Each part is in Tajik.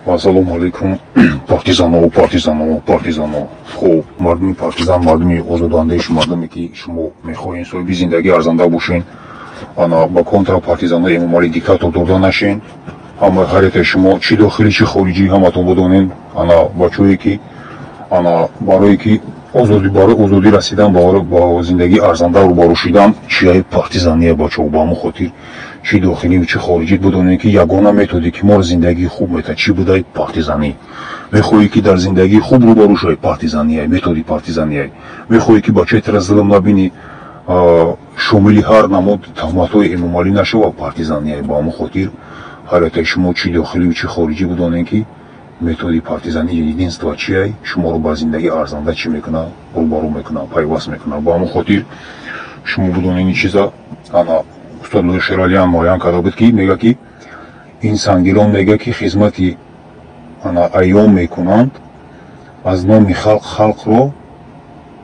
Assalomu alaykum партизано. Хуб, мардуми партизан, мардуми озодандеш, мардуме ки шумо мехоҳед соҳиби зиндагии арзанда бошен, ана ба контрапартизанҳои эмомалӣ диктатор дода нашен. Ҳама ҳарете шумо чи дохилӣ, чи хориҷӣ ҳаматон будонен, ана бачое ки ана барое ки барои озодӣ расидан, ба зиндагии арзанда рӯбарӯ шидан, чияи партизание бачаҳо. Ба ҳамон хотир чи дохилӣ чи хориҷӣ будонен ки ягона методе ки моро зиндагии хуб мета чи будаи партизанӣ. Мехоҳӣ ки дар зиндагии хуб рӯбарӯ шавӣ партизания, методи партизания. Мехоҳӣ ки бачаитра зулм набинӣ, шомили ҳар намуд таҳматҳои эмомалӣ нашава партизания. Ба ҳамон хотир ҳарятаи шумо чи дохилӣ чи хориҷӣ будонен ки методи партизанӣ единства чияй шуморо ба зиндагии арзанда чӣ мекуна, рӯбарӯ мекуна, пайваст мекуна. Ба ҳамон хотир шумо будонен ин чиза ана устод Лӯи Шералиан муайян карда буд ки мега ки ин сангирон мега ки хизмати ана айём мекунанд, аз номи халқ халқро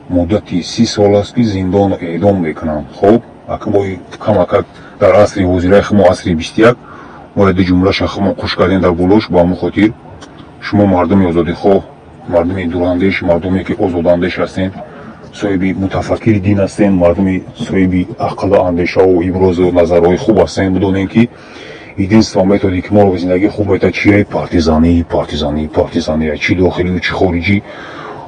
муддати 30 сол аст ки зиндону эъдом мекунанд. Хоб акмои камакак дар асри ҳозираи хумо асри 21 мо ду ҷумлаша хумо қуш кардем дар булош. Ба ҳамон хотир шумо мардуми озодихоҳ, мардуми дурандеш, мардуме ки озодандеш ҳастед, соҳиби мутафаккири дин ҳастед, мардуми соҳиби ақлу андешаву иброзу назарҳои хуб ҳастед, будонед ки единства методи ки моро зиндагии хуб мета чияи партизания, чи дохилию чи хориҷӣ.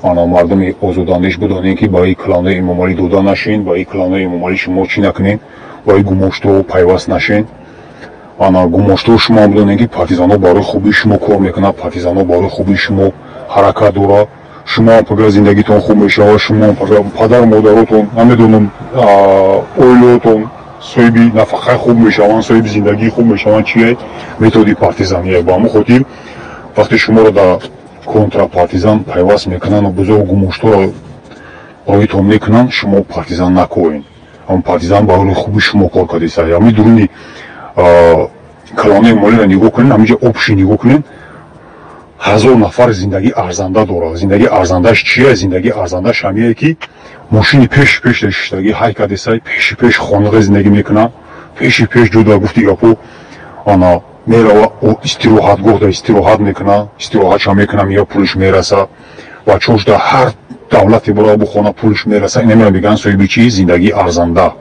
ана мардуми озодандеш будонед ки ба ин кланҳои эмомалӣ дода нашен, ба ин кланҳои эмомалӣ шумо чӣ накунед, ба ин гумоштҳо пайваст нашен. ана гумоштҳо шумо будонед ки партизанҳо барои хубии шумо кор мекунанд, партизанҳо барои хубии шумо ҳаракат дорад. шумо пага зиндагитон хуб мешавад, шумо пага падару модаротон, намедонам оилаотон соҳиби нафақаи хуб мешаванд, соҳиби зиндагии хуб мешаванд. чие методи партизания. Ба ҳамон хотир вақте шуморо дар контрапартизан пайваст мекунанд, бузову гумоштҳоро роитон мекунанд, шумо партизан накоен. ҳам партизан барои хуби шумо кор кардеса. ҳамин дуруни калонаи эмомалиро нигоҳ кунед, ҳаминҷа обши нигоҳ кунед, 1000 нафар зиндагии арзанда дорад. зиндагии арзандаш чия? зиндагии арзандаш ҳамие ки мошини пеши пеш дашиштаги ҳай кардесай, пеши пеш хонада зиндагӣ мекунад, пеши пеш ҷуда гуфти гапо ана мерава истироҳатгоҳ да истироҳат мекунад, истироҳатша мекунад, мия пулиш мераса, бачаҳош дар ҳар давлати бора бухона пулиш мераса. ина мера мегӯянд соҳиби чи? зиндагии арзанда.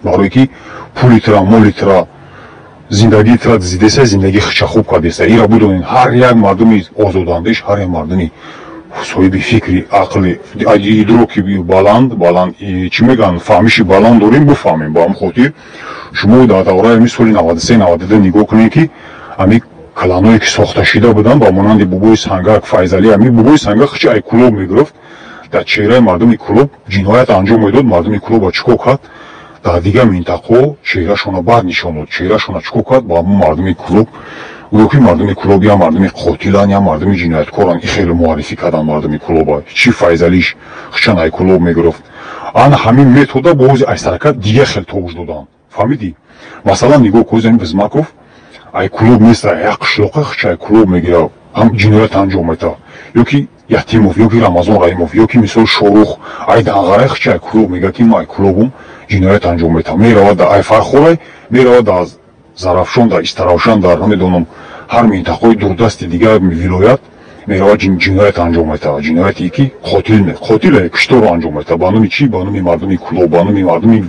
барое ки пулитра молитра зиндагитра дидеса, зиндагӣ хича хуб кардеса. ира будонед ҳар як мардуми озодандеш, ҳар як мардуми соҳиби фикри ақли идроки баланд чӣ мегӯянд фаҳмиши баланд дорем, бифаҳмем. ба ҳамон хотир шумо дар давраи ҳамин соли 93-92 нигоҳ кунед ки ҳамин каланҳое ки сохта шида буданд ба монанди бубои сангак, файзалӣ, ҳамин бубои сангак хичи ай кулоб мегирифт, дар чеҳраи мардуми кулоб ҷиноят анҷом медод. мардуми кулоба чикор кард, дар дигар минтақаҳо чеҳрашона бад нишон дод, чеҳрашона чикор кард ба ҳамон мардуми кулоб. гӯё ки мардуми кулоб я мардуми қотилан, я мардуми ҷинояткоран. ин хеле муаррифӣ кардан мардуми кулоба. чи файзалиш хичан ай кулоб мегирифт. ана ҳамин метода бози айсарака дигар хел товуш додан. фаҳмидӣ? масалан нигоҳ кунед, замин Бизмаков ай кулоб неста, як қишлоқа хича ай кулоб мегира, ҳам ҷиноят анҷом мета. ё ки Ятимов, ё ки Рамазон Раимов, ё ки мисол Шорух, ай Данғарай хича ай кулоб мега ки ма ай кулобум ҷиноят анҷом мета. меравад дар ай Фархорай, меравад дар Зарафшон, дар Истаравшан, дар намедонам ҳар минтақаҳои дурдасти дигар вилоят меравад ҷиноят анҷом мета. ҷинояте ки қотиле кушторо анҷом мета. ба номи чи? ба номи мардуми кулоб, ба номи мардуми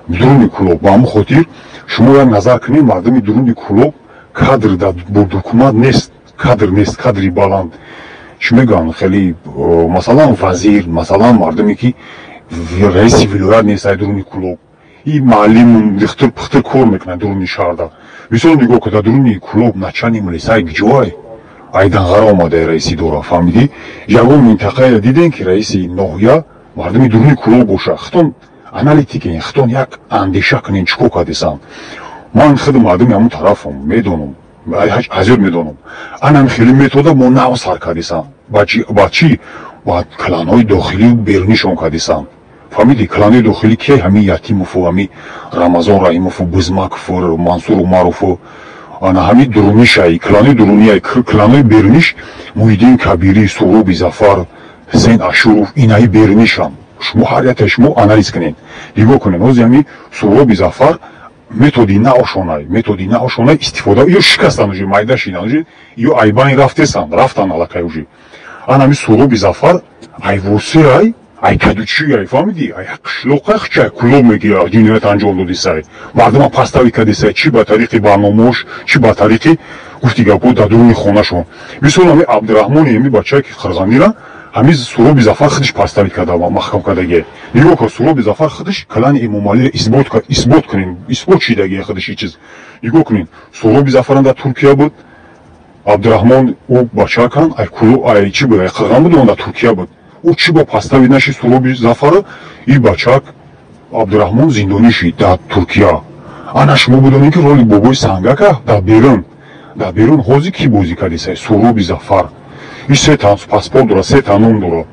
дуруни кулоб. ба ҳамон хотир шумо як назар кунед, мардуми дуруни кулоб кадр дар документ нест, кадр нест, кадри баланд. чӣ мегӯянд хеле масалан вазир, масалан мардуме ки раиси вилоят нест ай дуруни кулоб. ин маълим рихтир пихтир кор мекунад дуруни шаҳрда. мисол нигоҳ кунед, дар дуруни кулоб начани милиса ай гиҷоай ай Данғара омада раиси дора. фаҳмидӣ? ягон минтақаеро дидем ки раиси ноҳия мардуми дуруни кулоб боша. хитон аналитикен, хитон як андеша кунен чӣ кор кардесанд. ман худ мардуми ҳамон тарафам, медонам, азёд медонам. анам хеле метода мо нав сар кардесанд. ба чӣ? ба кланҳои дохилию берунишон кардесанд. фаҳмидӣ? кланҳои дохилӣ ки ҳамин Ятимову, ҳамин Рамазон Раимову, Бизмакову, Мансур Умарову, ана ҳамин дурунишай, кланҳои дурунияй, кланҳои беруниш, Муҳиддин Кабирӣ, Суҳроби Зафар, Ҳусейн Ашуров, инаи берунишанд. шумо ҳар яке шумо анализ кунед, нигоҳ кунед. ҳозир ҳамин Суҳроби Зафар методи наошонай истифода ё шикастан уже майда шинан уже ё айбани рафтан алакай уже анами суроби зафар ай восе ай кадучи ай фамиди ай қишлоқа хчай кулоб мегира ҷиноят анҷом додисай мардума пастави кадисай чи ба тариқи барномаош чи ба тариқи гуфти гапо дар дуруни хонашон мисол ҳами абдурахмони ҳами бачае ки қирғанира ҳамин суроби зафар худиш пастави када маҳкам кадаге нигоҳ кун суроби зафар худиш калани эмомалиро исбот кунем исбот шидаге худиш и чиз нигоҳ кунем суроби зафарам дар туркия буд абдурахмон ӯ бачакан ай чи буд ай қирған буд он дар туркия буд ӯ чи ба пастави наши суроби зафара и бачак абдурахмон зиндонӣ шид дар туркия ана шумо будонем ки роли бобои сангака дар берун ҳозир ки бозӣ кардисай суроби зафар ин се тан паспорт дора се тан ном дора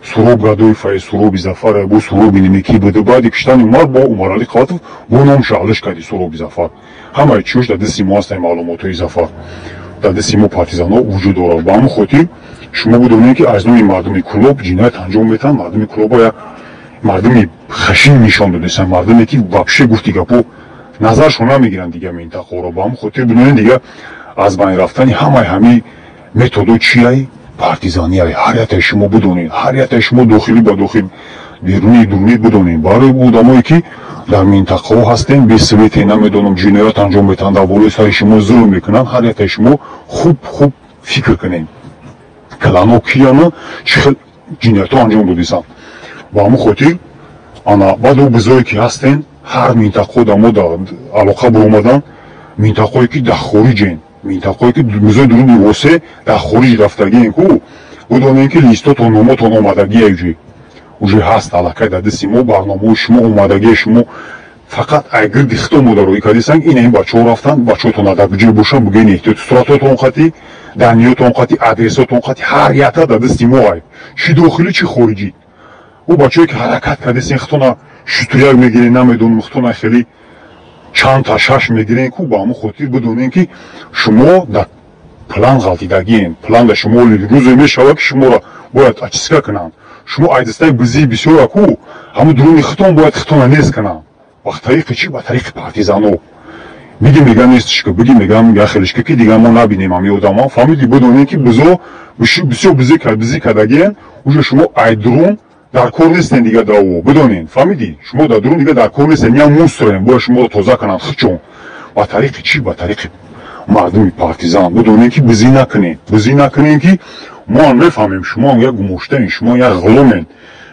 суроб гадоифай суроби зафар бо суроби немеки буду баъди киштани умар бо умарали қаватов бо ном шаълиш карди суроби зафар ҳамаи чиёш дар дасти мо ҳастаи маълумотҳои зафар дар дасти мо партизанҳо вуҷуд дорад ба ҳамон хотир шумо будонем ки аз нӯи мардуми кулоб ҷиноят анҷом метан мардуми кулоба як мардуми хашин нишон додисан мардуме ки вобше гуфти гапо назаршон намегиранд дига минтақаро ба ҳамон хотир будонем дига аз байн рафтани ҳамаи ҳами методо чиай партизанияй ҳар яктаи шумо будонед ҳар яктаи шумо дохилӣ ба дохил беруни дурни будонед барои одамое ки дар минтақаҳо ҳастем бесвете намедонам ҷиноят анҷом метан дар болои сари шумо зулм мекунанд ҳар яктаи шумо хуб фикр кунед калано кияна чӣ хел ҷиноятҳо анҷом додисанд ба ҳамон хотир ана баъд бизое ки ҳастем ҳар минтақаҳо дар мо алоқа биомаданд минтақаҳое ки дар хориҷен минтақаҳое ки мизои дуруни восе дар хориҷ рафтагиен ку будонем ки листотон номотон омадагия уже ҳаст аллакай дар дасти мо барномаҳои шумо омадагия шумо фақат айгирди хито модароӣ кардисанд ин ин бачаҳо рафтанд бачаҳотон дар куҷо бошанд бугоен эҳтиёт суратотон қати даниётон қати адресотон қати ҳар якта дар дасти мо ай чи дохилӣ чи хориҷӣ ӯ бачаҳое ки ҳаракат кардисен хитона шутуяк мегирен намедонам хитона хеле чанд та шаш мегирен ку ба ҳамон хотир бидонем ки шумо дар план ғалтидагиен планда шумо рӯзе мешавад ки шуморо бояд очистка кунанд шумо айдастаи бизии бисёра ку ҳамун дуруни хитон бояд хитона нест кунанд ба тариқи чи ба тариқи партизанҳо бигем дига нестишка бигем мегам яхелишка ки дига мо набинем ҳами одамҳо фаҳмидӣ бидонем ки бисёр бизӣ кардагиен уже шумо ай дурун дар кор нестен дига даво бидонен фаҳмидӣ шумо дар дурун дига дар кор нестен я мустрен бояд шуморо тоза кунанд хичон ба тариқи чи ба тариқи мардуми партизан бидонем ки бизӣ накунем ки мо ҳам мефаҳмем шумо ҳам як гумоштаен шумо як ғулумен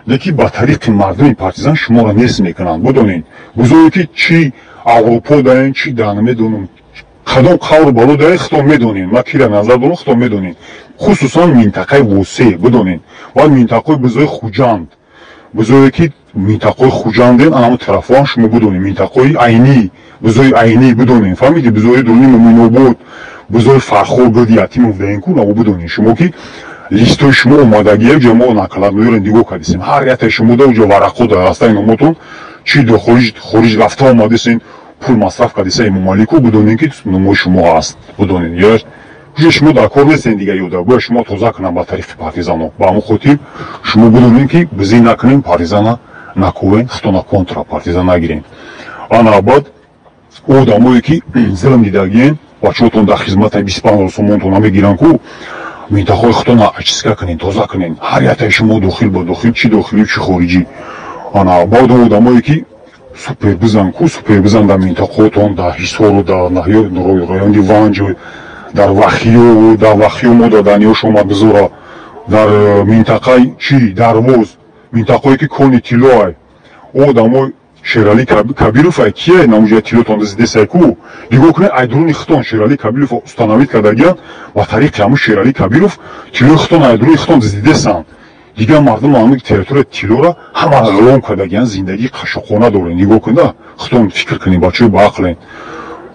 леки ба тариқи мардуми партизан шуморо нест мекунанд бидонен бузое ки чи аврупо даен чи дар намедонам кадом қавр бало даен хитон медонен ма кира назар дорам хитон медонен хусусан минтақаи восе бидонен баъд минтақаи бизои хуҷанд бизое ки минтақаи хуҷанден ҳамон тарафҳоам шумо бидонен минтақаи айнӣ бизои айнӣ бидонен фаҳмидӣ бизои дуруни муминобод бизои фархор гӯди ятимов даен ку наво бидонен шумо ки листои шумо омадагия ҷо мо накаладноёро нигоҳ кардисем ҳар яктаи шумо да уҷо варақҳо дар растаи номотон чи до хориҷ рафта омадисен пул масраф кардиса эмомалӣ ку бидонен ки номои шумо ҳаст бидонен уже шумо дар кор нестен дига ёда бояд шумо тоза кунанд ба тариқи партизанҳо ба ҳамон хотир шумо бидонем ки бизӣ накунем партизана наковен хитона контра партизан нагирем ана баъд одамое ки зулм дидагиен бачаҳотон дар хизматаи 25 сомонтон намегиранд ку минтақаҳои хитона очистка кунен тоза кунен ҳар яктаи шумо дохил ба дохил чи дохилӣ чи хориҷӣ ана баъд одамое ки супербизанд ку супербизанд дар минтақаҳотон дар ҳисору дар райони ванҷ дар вахиё мо дар даниёш омад бизора дар минтақаи чи дарвоз минтақаое ки кони тиллоай одамои шерали кабиров ай кие намуҷа тиллотон дизидесай ку нигоҳ кунед ай дуруни хитон шерали кабиров установид кардагианд ба тариқи ҳамун шерали кабиров тиллои хитон ай дуруни хитон дизидесанд дига мардум ҳамин территорияи тиллора ҳама ғулом кардагианд зиндагии қашоқона дорен нигоҳ кунда хитон фикр кунед бачаҳои баақлен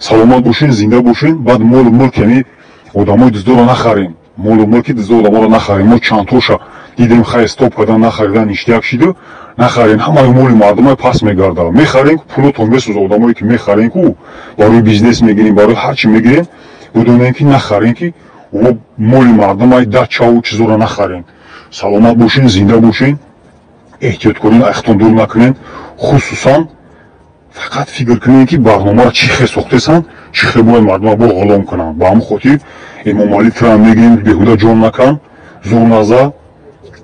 саломат бошен зинда бошен баъд молу мулк яъне одамои диздорро нахарем молу мулки дизда одаморо нахарем мо чандтоша дидем хай стоп кардан нахаридан иштиёк шида нахарем ҳамаи моли мардумай пас мегарда мехарем ку пулотон месӯза одамое ки мехарем ку барои бизнес мегирем барои ҳарчи мегирем бидонем ки нахарем ки моли мардумай дачаву чизоро нахарем саломат бошен зинда бошен эҳтиёткорӣ ахтон дур накунен хусусан фақат фикр кунед ки барномаро чӣ хел сохтесан, чӣ хел бояд мардума бо ғулом кунанд. Ба ҳамин хотир Эмомалӣ тира мегӯем беҳуда ҷон накан, зур назар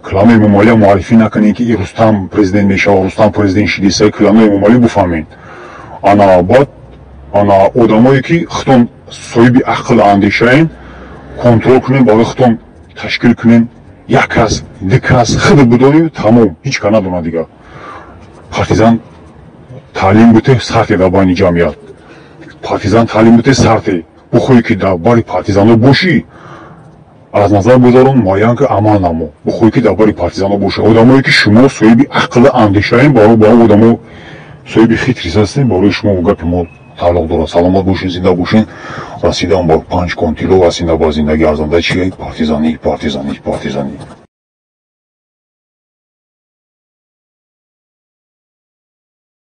каломи Эмомалӣ муаррифӣ накунед ки Рустам президент мешавад, Рустам президент шидиса, каломи Эмомалӣ буфаҳмед. ана баъд ана одамое ки хутон соҳиби ақл андешаен контрол кунем, барои хутон ташкил кунем, як кас ду кас худ бидонем, тамом ҳеҷ ка надонад дигар. партизан таълим буте сарте дар байни ҷамъият, партизан таълим буте сарте, бухоҳӣ ки дар бари партизанҳо бошӣ, аз назар гузарон муайян ки амал намо, бухоҳӣ ки дар бари партизанҳо бошӣ. одамое ки шумо соҳиби ақл андешаен, барои одамо соҳиби хитрис ҳастем, барои шумо гапи мо тааллуқ дорад. саломат бошин, зинда бошин. расидан ба 5 контило, расида ба зиндагӣ арзанда чӣ партизанӣ.